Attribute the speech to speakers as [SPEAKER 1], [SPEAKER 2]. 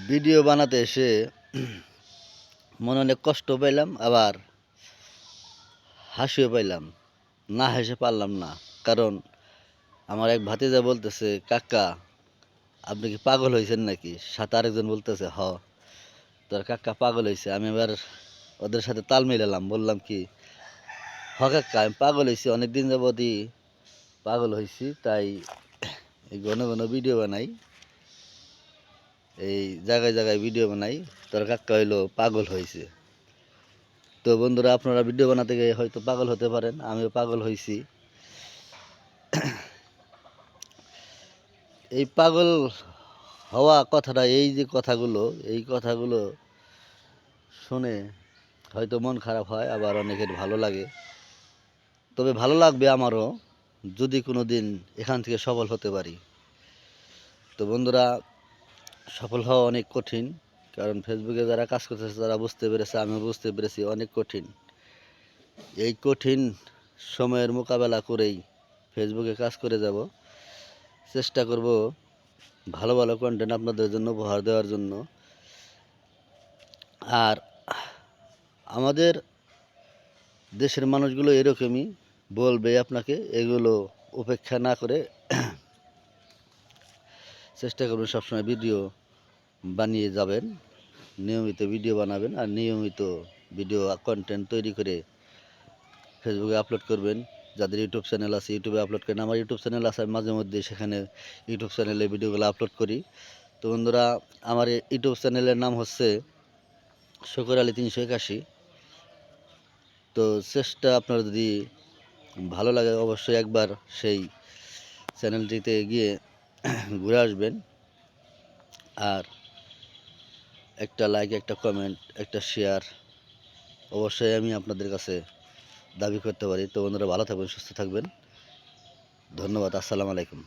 [SPEAKER 1] Video বানাতে এসে মনে অনেক কষ্ট পাইলাম, আবার হাসিও পাইলাম। না হেসে পারলাম না, কারণ আমার এক ভাতিজা বলতেছে, কাকা আপনি কি পাগল হয়েছেন নাকি? সাথে আরেকজন বলতেছে, তোর কাকা পাগল হয়েছে। আমি এবার ওদের সাথে তাল মিলালাম, বললাম কি, কাকা আমি পাগল হয়েছি, অনেকদিন যাবতই পাগল হয়েছি, তাই এই ঘন ঘন ভিডিও বানাই, এই জায়গায় জায়গায় ভিডিও বানাই। তোর কাকা হইলো পাগল হয়েছে। তো বন্ধুরা, আপনারা ভিডিও বানাতে গিয়ে হয়তো পাগল হতে পারেন, আমিও পাগল হয়েছি। এই পাগল হওয়া কথাটা, এই কথাগুলো শুনে হয়তো মন খারাপ হয়, আবার অনেকের ভালো লাগে। তবে ভালো লাগবে আমারও, যদি কোনো দিন এখান থেকে সফল হতে পারি। তো বন্ধুরা, সফল হওয়া অনেক কঠিন, কারণ ফেসবুকে যারা কাজ করতেছে তারা বুঝতে পেরেছে, আমিও বুঝতে পেরেছি অনেক কঠিন। এই কঠিন সময়ের মোকাবেলা করেই ফেসবুকে কাজ করে যাব। চেষ্টা করব ভালো ভালো কন্টেন্ট আপনাদের জন্য উপহার দেওয়ার জন্য। আর আমাদের দেশের মানুষগুলো এরকমই বলবে আপনাকে, এগুলো উপেক্ষা না করে চেষ্টা করবেন সবসময় ভিডিও বানিয়ে যাবেন, নিয়মিত ভিডিও বানাবেন, আর নিয়মিত ভিডিও কন্টেন্ট তৈরি করে ফেসবুকে আপলোড করবেন। যাদের ইউটিউব চ্যানেল আছে ইউটিউবে আপলোড করেন। আমার ইউটিউব চ্যানেল আছে, আমি মাঝে মধ্যে সেখানে ইউটিউব চ্যানেলে ভিডিওগুলো আপলোড করি। তো বন্ধুরা, আমার ইউটিউব চ্যানেলের নাম হচ্ছে শকর আলী 381। তো চেষ্টা, আপনার যদি ভালো লাগে অবশ্যই একবার সেই চ্যানেলটিতে গিয়ে ঘুরে আসবেন। আর একটা লাইক, একটা কমেন্ট, একটা শেয়ার অবশ্যই আমি আপনাদের কাছে দাবি করতে পারি। তো বন্ধুরা, ভালো থাকবেন, সুস্থ থাকবেন। ধন্যবাদ। আসসালামু আলাইকুম।